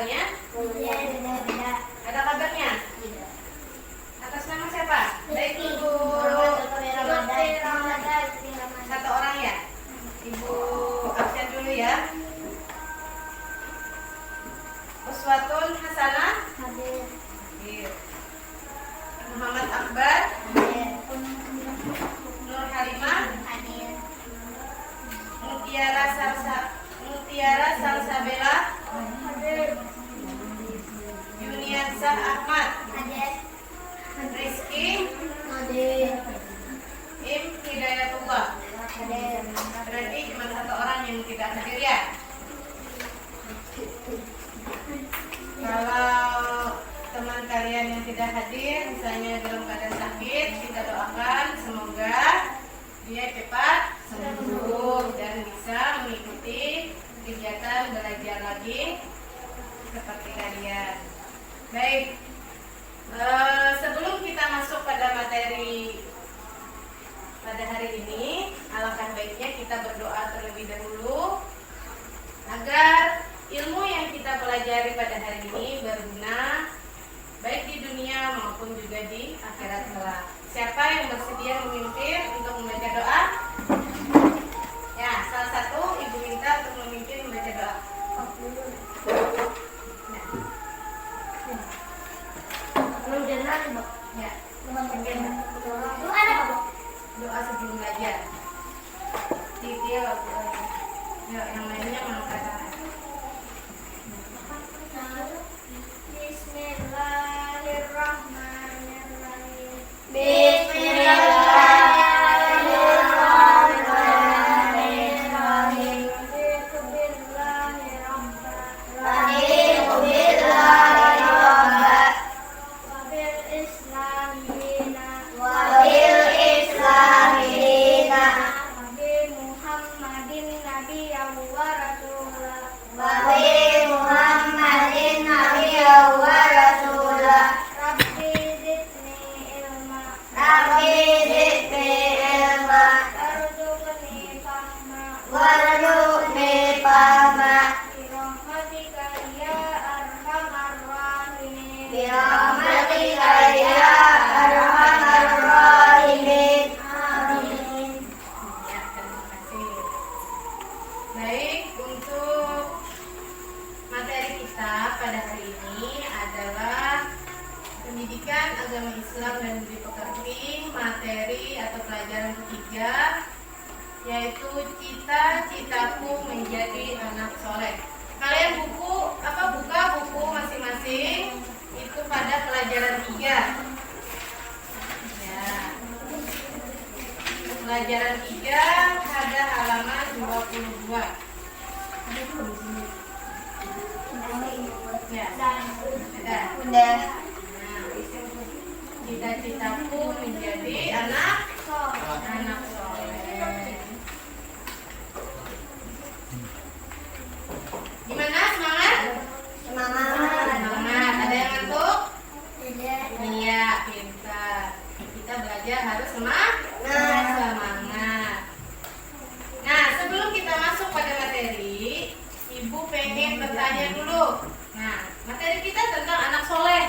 kabarnya? Beda. Ada kabarnya? Atas nama siapa? Baik Ibu. Satu orang ya? Ibu absen dulu ya. Uswatun Hasanah. Hadir. Muhammad Akbar. Nur Halimah. Mutiara Salsabella. Yuniansah Ahmad. Rizky. Im Hidayatullah. Berarti cuma satu orang yang tidak hadir ya. Kalau teman kalian yang tidak hadir, misalnya dalam keadaan sakit, kita doakan semoga dia cepat sembuh dan bisa mengikuti kegiatan belajar lagi seperti kalian. Baik, sebelum kita masuk pada materi pada hari ini, alangkah baiknya kita berdoa terlebih dahulu agar ilmu yang kita pelajari pada hari ini berguna baik di dunia maupun juga di akhirat kelak. Siapa yang bersedia memimpin untuk membaca doa? Ya, salah satu ibu minta untuk memimpin membaca doa. Ya. Doa sebelum belajar. Dia waktu ya, yang lainnya mengangkat tangan. Baik, untuk materi kita pada hari ini adalah pendidikan agama Islam dan budi pekerti, materi atau pelajaran ketiga, yaitu cita-citaku menjadi anak soleh. Kalian buka buku masing-masing itu pada pelajaran 3. Ya. Pelajaran 3 ada halaman 22. Ya. Ada. Udah. Cita-citaku menjadi anak soleh. Gimana, semangat? Semangat. Ada yang ngantuk? Iya, pintar. Kita belajar harus semangat. Nah, sebelum kita masuk pada materi, Ibu pengen bertanya dulu. Nah, materi kita tentang anak soleh.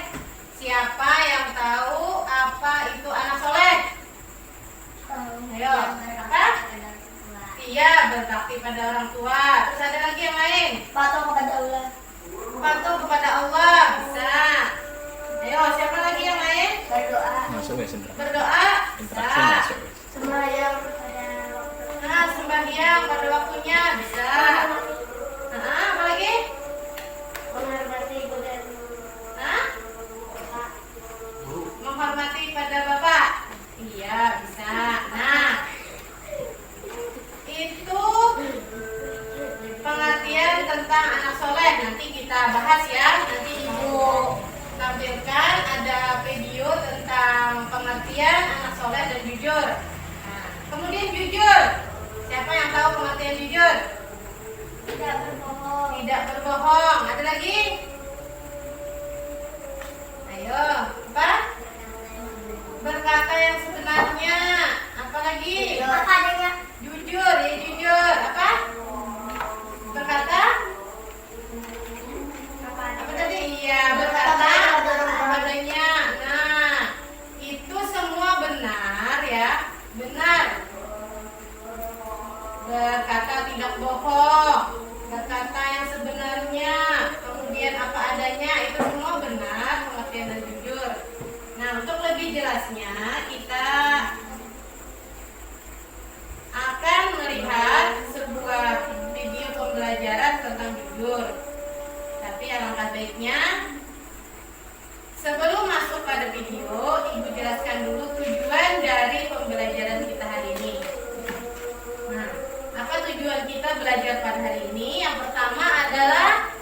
Siapa yang tahu apa itu anak soleh? Ayo, apa? Iya, berbakti pada orang tua. Terus ada lagi yang lain? Patuh kepada Allah. Patuh kepada Allah, bisa. Ayo, siapa lagi yang lain? Berdoa. Berdoa, bisa. Sembahyang Sembahyang pada waktunya, bisa. Apa lagi? menghormati ibu dan Menghormati pada bapak. Iya, bisa. Nah, itu pengertian tentang anak soleh. Nanti kita bahas ya. Nanti Ibu tampilkan ada video tentang pengertian anak soleh dan jujur. Nah, kemudian jujur. Siapa yang tahu pengertian jujur? tidak berbohong. Tidak berbohong. Ada lagi? Ayo, apa? Berkata yang sebenarnya. Apa lagi? Apa adanya? Jujur, ya jujur. Apa? Berkata? Apa baiknya sebelum masuk pada video, Ibu jelaskan dulu tujuan dari pembelajaran kita hari ini. Nah, apa tujuan kita belajar pada hari ini? Yang pertama adalah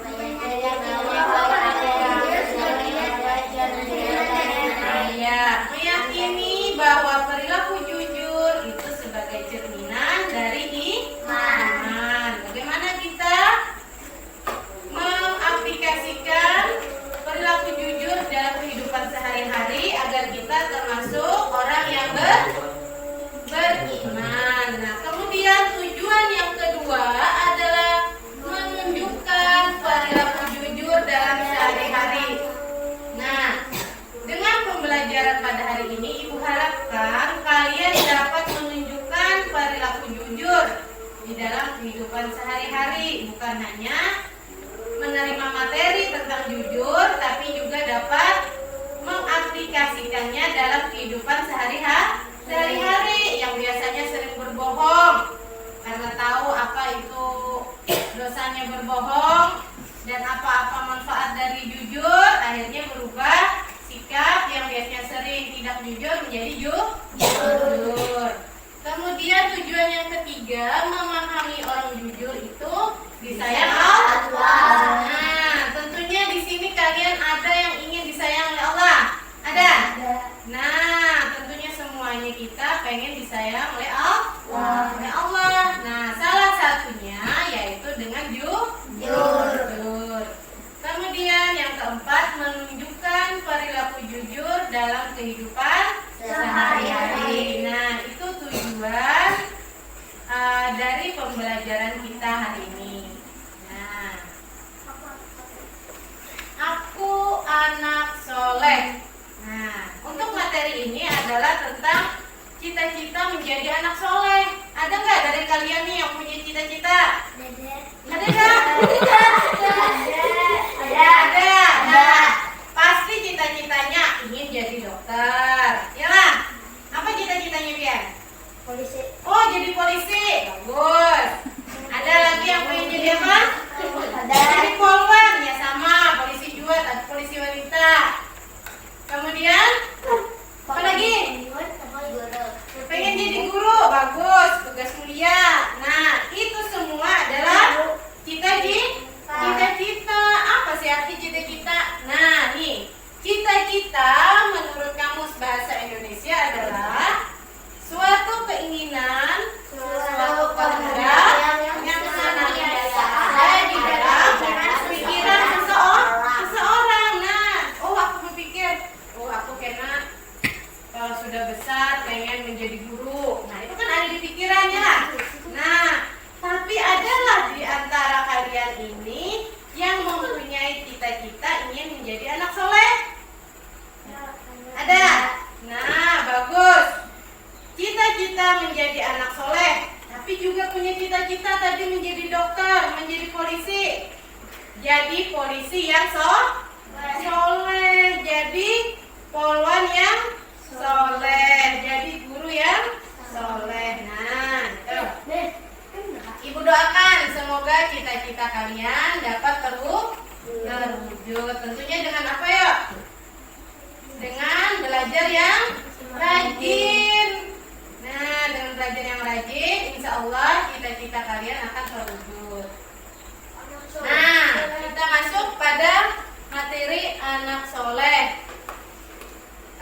meyakini bahwa perilaku jujur itu sebagai cerminan dari iman. Bagaimana kita mengaplikasikan perilaku jujur dalam kehidupan sehari-hari agar kita termasuk orang yang beriman. Nah, kemudian tujuan yang kedua adalah menunjukkan perilaku jujur dalam sehari-hari. Nah, dengan pembelajaran pada hari ini, Ibu harapkan kalian dapat menunjukkan perilaku jujur di dalam kehidupan sehari-hari. Bukan hanya menerima materi tentang jujur, tapi juga dapat mengaplikasikannya dalam kehidupan sehari-hari yang biasanya sering berbohong karena tahu apa itu dosanya berbohong dan apa-apa manfaat dari jujur, akhirnya berubah sikap yang biasanya sering tidak jujur menjadi jujur. Kemudian tujuan yang ketiga, memahami orang jujur itu disayang Allah. Nah, tentunya di sini kalian ada yang ingin disayang oleh Allah? Ada? Nah, tentunya semuanya kita pengen disayang oleh Allah. Nah, salah satunya yaitu dengan jujur. Kemudian yang keempat, menunjukkan perilaku jujur dalam kehidupan sehari-hari. Nah, itu tujuan dari pembelajaran kita hari ini. Nah, aku anak soleh. Nah, untuk materi ini adalah tentang cita-cita menjadi anak soleh. Ada nggak dari kalian nih yang punya cita-cita? Ada nggak? Ada. Nah, pasti cita-citanya ingin jadi dokter. Yalah. Apa cita-citanya Bian? Polisi. Oh, jadi polisi. Bagus. Ada lagi yang pengen jadi apa? Jadi polwan. Ya sama, polisi juga, tapi polisi wanita. Kemudian apa lagi? Pengen jadi guru. Bagus, tugas mulia. Nah, itu semua adalah cita-cita. Apa sih arti cita-cita? Nah, nih, cita-cita menurut Kamus Bahasa Indonesia adalah suatu keinginan, suatu kehendak yang sangat biasa ada di dalam pikiran seseorang. Nah, aku berpikir, aku kena kalau sudah besar pengen menjadi guru. Nah, itu kan ada di pikirannya lah. Nah, tapi adalah di antara kalian ini yang mempunyai cita-cita ingin menjadi anak soleh? Ada? Nah, bagus. Cita-cita menjadi anak soleh, tapi juga punya cita-cita tadi menjadi dokter, menjadi polisi. Jadi polisi yang soleh, jadi polwan yang soleh, jadi guru yang soleh. Nah, Ibu doakan semoga cita-cita kalian dapat terwujud. Tentunya dengan apa ya? Dengan belajar yang rajin. Nah, dengan belajar yang rajin, insya Allah cita-cita kalian akan terwujud. Nah, kita masuk pada materi anak soleh.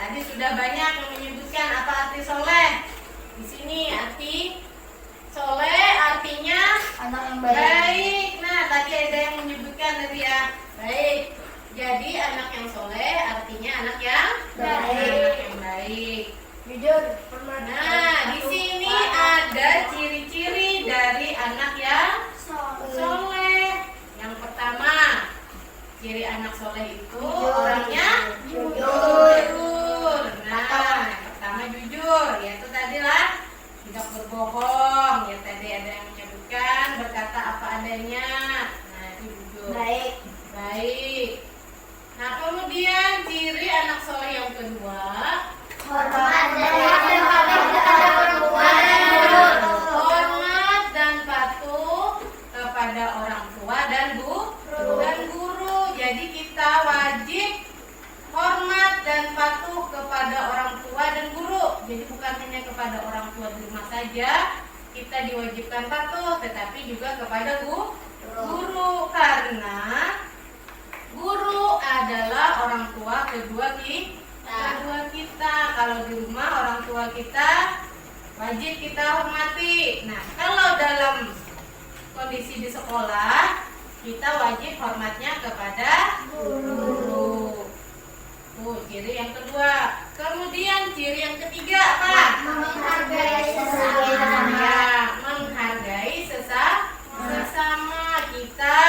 Tadi sudah banyak yang menyebutkan apa arti soleh. Di sini arti soleh artinya Anak yang baik. Nah, tadi ada yang menyebutkan tadi ya, baik. Jadi anak yang soleh artinya anak yang baik. Jujur. Nah, di sini ada ciri-ciri dari anak yang soleh. Yang pertama, ciri anak soleh itu orangnya jujur. Nah, yang pertama jujur, yaitu tadilah tidak berbohong. Ya tadi ada yang menyebutkan berkata apa adanya. Nah, itu jujur. Baik. Nah, kemudian ciri anak soleh yang kedua, hormat dan patuh kepada orang tua dan guru. Jadi kita wajib hormat dan patuh kepada orang tua dan guru. Jadi bukan hanya kepada orang tua di rumah saja kita diwajibkan patuh, tetapi juga kepada guru, karena guru adalah orang tua kedua kita. Kalau di rumah orang tua kita wajib kita hormati. Nah, kalau dalam kondisi di sekolah kita wajib hormatnya kepada guru. Ciri yang kedua. Kemudian ciri yang ketiga apa? Menghargai sesama. Ya, menghargai sesama. Kita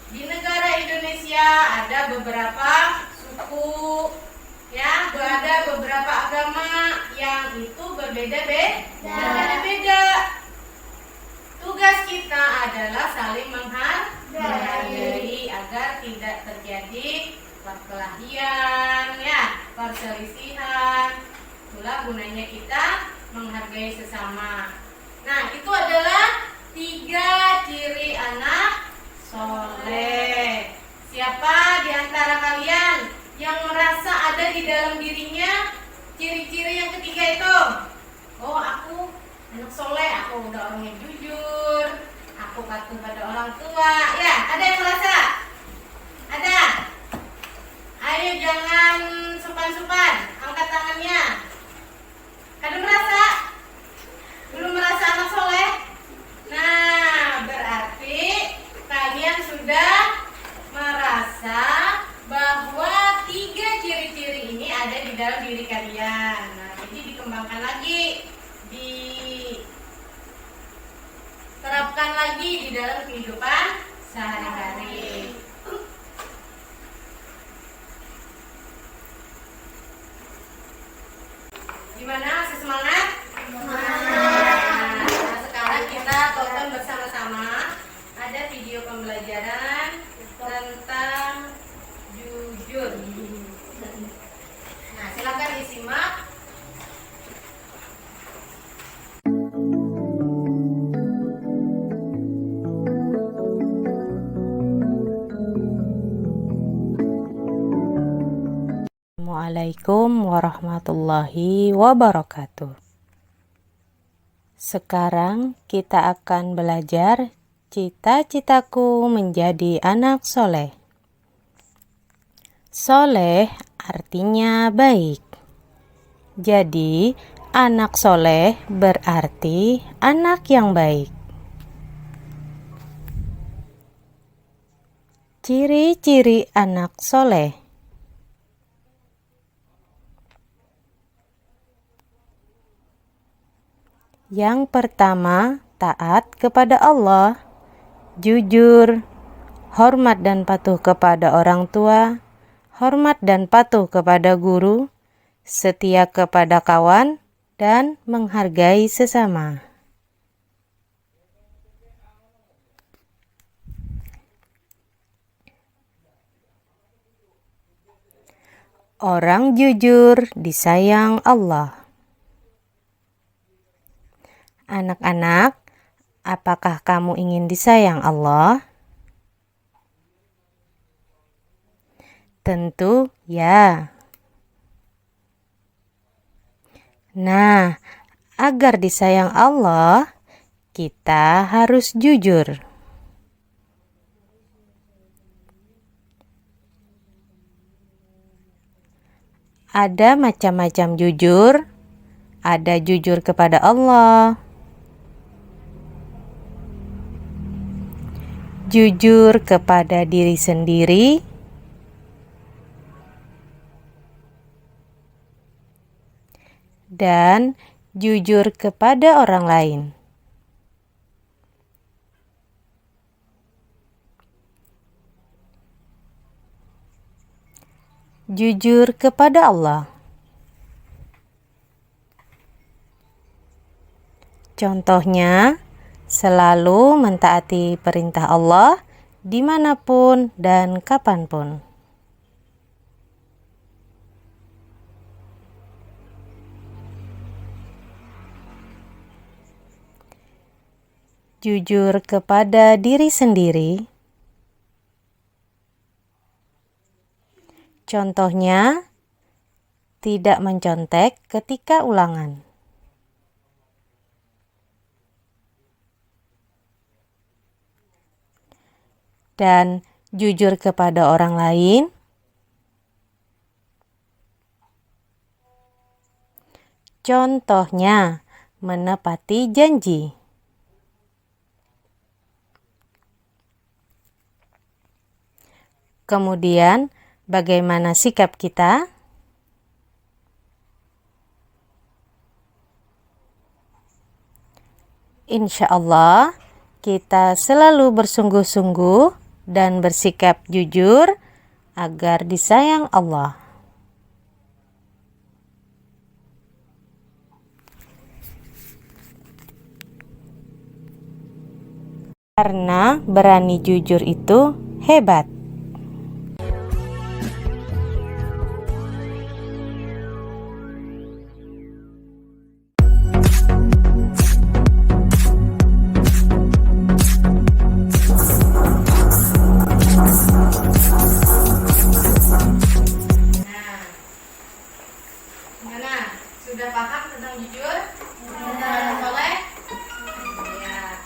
di negara Indonesia ada beberapa suku, ya, ada beberapa agama yang itu berbeda-beda. Tugas kita adalah saling menghargai agar tidak terjadi perkelahian, ya, perselisihan. Itulah gunanya kita menghargai sesama. Nah, itu adalah 3 ciri anak soleh. Siapa di antara kalian yang merasa ada di dalam dirinya ciri-ciri yang ketiga itu? Oh, aku anak soleh, aku udah orang yang jujur, aku patuh pada orang tua. Ya, ada yang merasa? Ada? Ayo jangan supan-supan, angkat tangannya. Ada merasa? Belum merasa anak soleh? Nah, berarti kalian sudah merasa bahwa 3 ciri-ciri ini ada di dalam diri kalian. Nah, jadi dikembangkan lagi, diterapkan lagi di dalam kehidupan sehari-hari. Gimana? Masih semangat? Nah, sekarang kita tonton bersama-sama. Ada video pembelajaran tentang jujur. Nah, silakan disimak. Assalamualaikum warahmatullahi wabarakatuh. Sekarang kita akan belajar cita-citaku menjadi anak soleh. Soleh artinya baik. Jadi, anak soleh berarti anak yang baik. Ciri-ciri anak soleh. Yang pertama, taat kepada Allah, jujur, hormat dan patuh kepada orang tua, hormat dan patuh kepada guru, setia kepada kawan, dan menghargai sesama. Orang jujur disayang Allah. Anak-anak, apakah kamu ingin disayang Allah? Tentu ya. Nah, agar disayang Allah, kita harus jujur. Ada macam-macam jujur. Ada jujur kepada Allah, jujur kepada diri sendiri, dan jujur kepada orang lain. Jujur kepada Allah. Contohnya, selalu mentaati perintah Allah dimanapun dan kapanpun. Jujur kepada diri sendiri. Contohnya, tidak mencontek ketika ulangan. Dan jujur kepada orang lain. Contohnya, menepati janji. Kemudian, bagaimana sikap kita? Insya Allah, kita selalu bersungguh-sungguh dan bersikap jujur agar disayang Allah. Karena berani jujur itu hebat. Nah, gimana? Sudah paham tentang jujur? Soleh? Ya.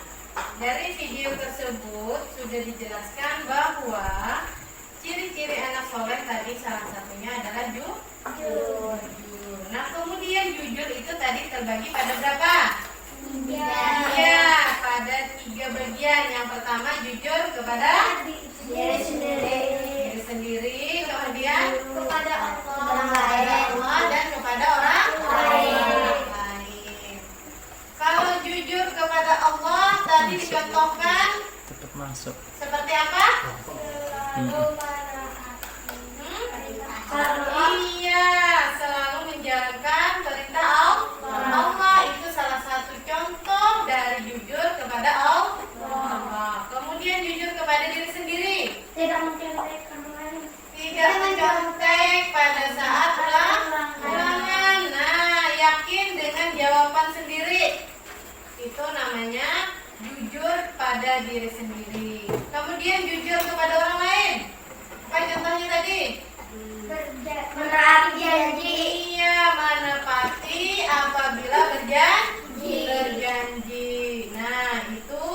Dari video tersebut sudah dijelaskan bahwa ciri-ciri anak soleh tadi salah satunya adalah jujur. Nah, kemudian jujur itu tadi terbagi pada berapa? Iya, pada 3 bagian. Yang pertama jujur kepada diri sendiri, kemudian kepada kepada Allah. Allah dan kepada orang lain. Kalau jujur kepada Allah tadi dicontohkan tetap masuk. seperti apa? Iya, selalu menjalankan perintah Allah. Itu salah satu contoh dari jujur kepada Allah. Kemudian jujur kepada diri sendiri. Tidak mencontek orang lain. Tidak mencontek pada saat ulangan. Nah, yakin dengan jawaban sendiri. Itu namanya jujur pada diri sendiri. Kemudian jujur kepada orang lain. Apa contohnya tadi? Menaati janji. Iya, menepati apabila berjanji. Nah, itu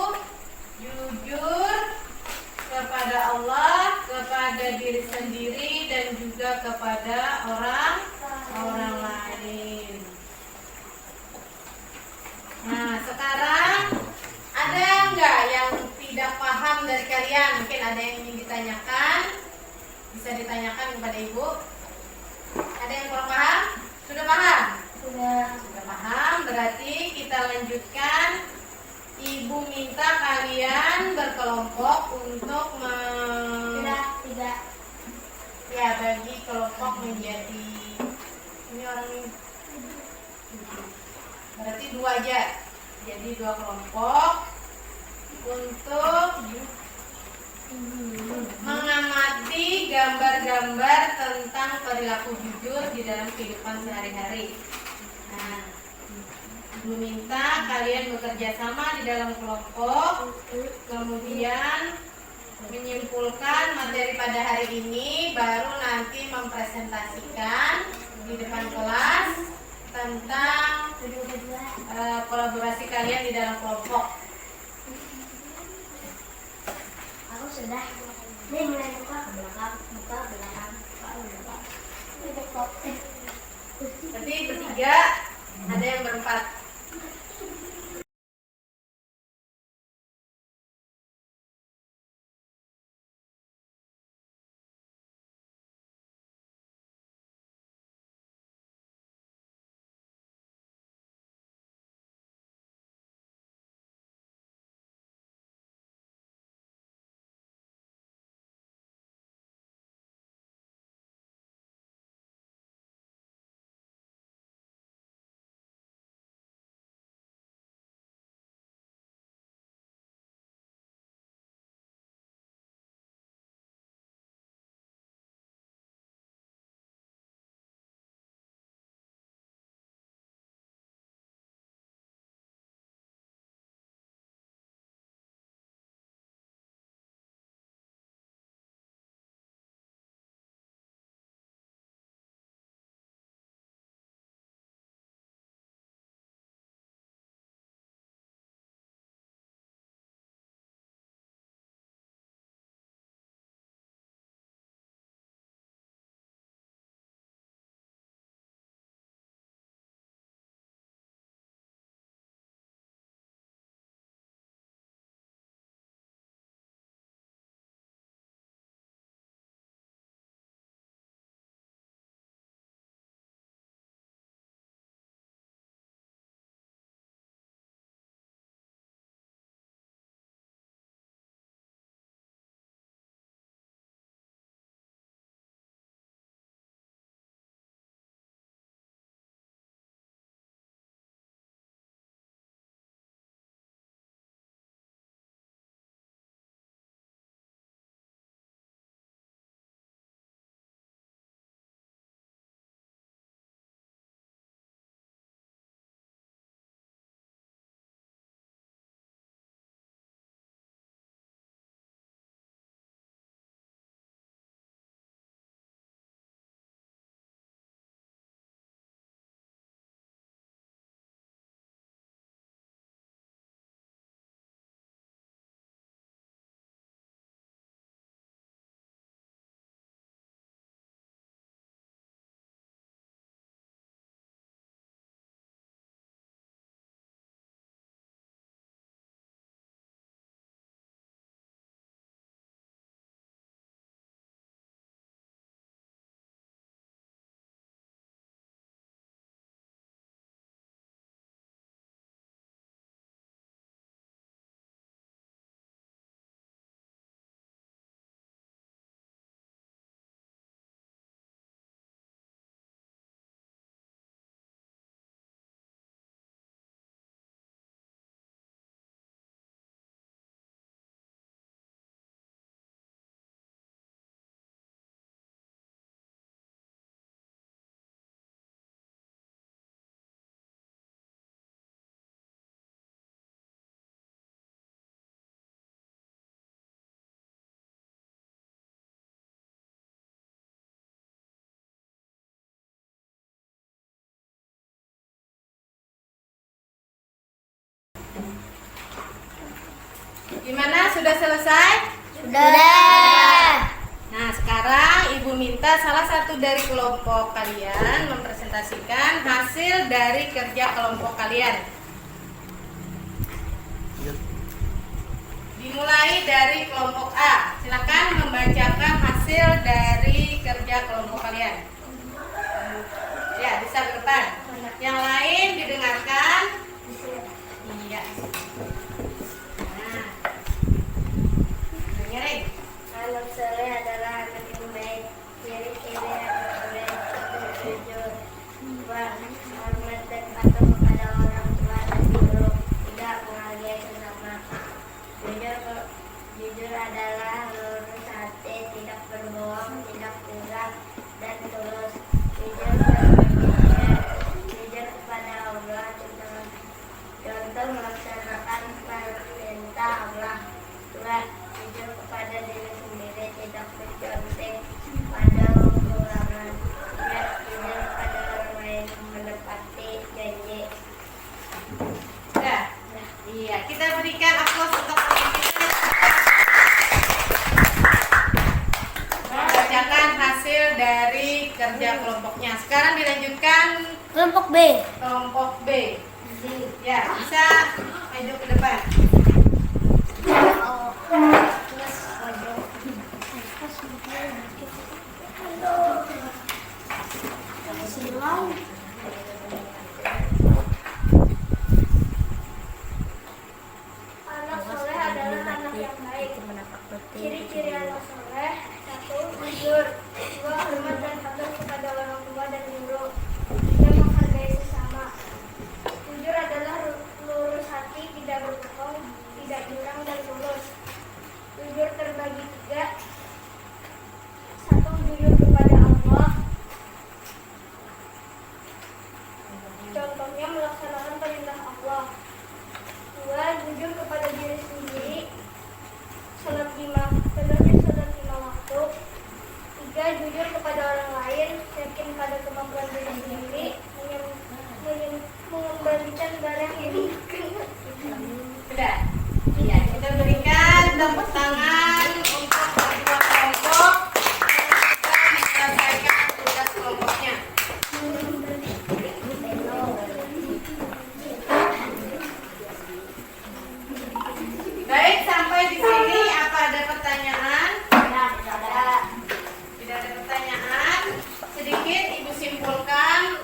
jujur kepada Allah, kepada diri sendiri, dan juga kepada orang lain. Nah, sekarang ada nggak yang tidak paham dari kalian? Mungkin ada yang ingin ditanyakan. Bisa ditanyakan kepada ibu. Ada yang kurang paham? Sudah paham? Sudah paham, berarti kita lanjutkan. Ibu minta kalian berkelompok untuk Tidak. ya bagi kelompok menjadi ini orang ini. Berarti 2 aja. Jadi 2 kelompok untuk mengamati gambar-gambar tentang perilaku jujur di dalam kehidupan sehari-hari. Nah, meminta kalian bekerja sama di dalam kelompok, kemudian menyimpulkan materi pada hari ini, baru nanti mempresentasikan di depan kelas tentang kolaborasi kalian di dalam kelompok. Aku sudah. Dia mulai buka ke belakang, buka belakang. Berarti bertiga, ada yang berempat. Gimana? Sudah selesai? Sudah. Nah, sekarang Ibu minta salah satu dari kelompok kalian mempresentasikan hasil dari kerja kelompok kalian. Dimulai dari kelompok A. Silakan membacakan hasil dari kerja kelompok kalian. Ya, bisa ke depan. Yang lain didengarkan. Iya. Nah, dengerin. Anak soleh adalah anak yang baik. Ciri-ciri anak soleh itu jujur, hormat dan patuh kepada orang tua dan guru, tidak menghargai sesama. Jujur adalah lurus hati, tidak berbohong, tidak curang, dan tulus. Jujur kepada Allah, contoh melaksanakan perintah Allah. Dua, jujur kepada diri sendiri, tidak mencontek pada kekurangan. Tiga, jujur kepada orang lain, menepati janji. Sudah? Iya, kita berikan aplaus untuk teman kita. Membacakan hasil dari kerja kelompoknya. Sekarang dilanjutkan Kelompok B. kelompok B. Ya, bisa maju ke depan. Anak soleh adalah anak yang baik. Ciri-ciri anak soleh: satu, jujur; dua, hormat dan patuh kepada orang tua dan guru; tiga, menghargai sesama. Jujur adalah lurus hati, tidak berbohong, tidak curang, dan tulus. Jujur terbagi tiga. Satu, jujur kepada Allah. Contohnya melaksanakan perintah Allah. Dua, jujur kepada diri sendiri. Salat lima waktu. Tiga, jujur kepada orang lain, yakin pada kemampuan diri sendiri, mengembalikan barang yang digunakan. Sudah? Iya, kita berikan tepuk tangan untuk kedua kelompok yang sudah menyelesaikan tugas kelompoknya. Baik, sampai di sini apa ada pertanyaan? Tidak ada pertanyaan. Sedikit Ibu simpulkan.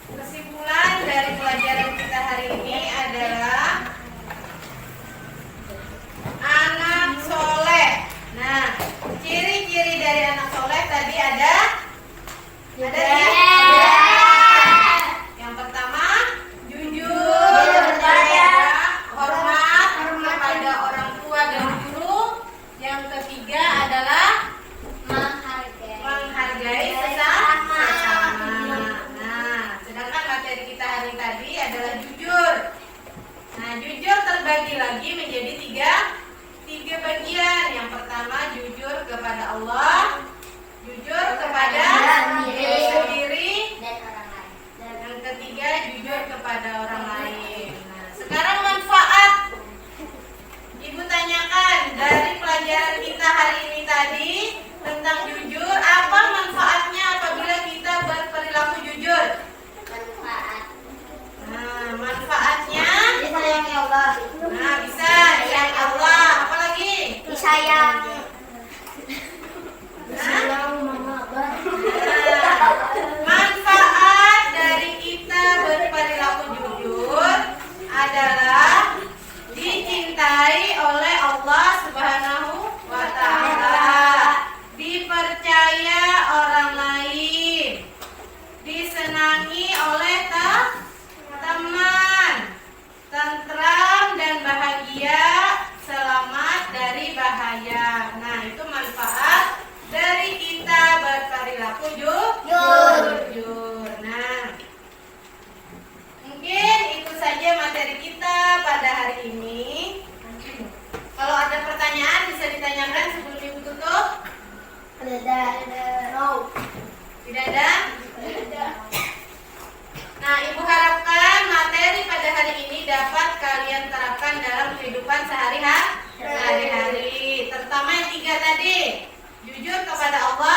Kesimpulan dari pelajaran kita hari ini adalah anak soleh. Nah, ciri-ciri dari anak soleh tadi ada yang pertama jujur, hormat kepada orang tua dan guru. Yang ketiga adalah menghargai sesama. Nah, sedangkan materi kita hari tadi adalah jujur. Nah, jujur terbagi lagi menjadi tiga bagian. Yang pertama jujur kepada Allah, jujur kepada diri sendiri, dan yang ketiga jujur kepada orang lain. Nah, sekarang manfaat. Ibu tanyakan dari pelajaran kita hari ini tadi tentang jujur, apa manfaatnya apabila kita berperilaku jujur? Nah, manfaatnya Disayangi Allah. nah bisa sayang Allah, apalagi? Disayang. Nah, Mama, Abah. manfaat dari kita berperilaku jujur adalah dicintai oleh Allah Subhanahu wa Ta'ala, dipercaya orang lain, disenangi oleh teman, tentram dan bahagia, selamat dari bahaya. Nah, itu manfaat dari kita berperilaku jujur. Nah, mungkin itu saja materi kita pada hari ini. Kalau ada pertanyaan bisa ditanyakan sebelum Ibu tutup. Tidak ada? Nah, Ibu harapkan materi pada pada hari ini dapat kalian terapkan dalam kehidupan sehari-hari. Terutama yang 3 tadi. Jujur kepada Allah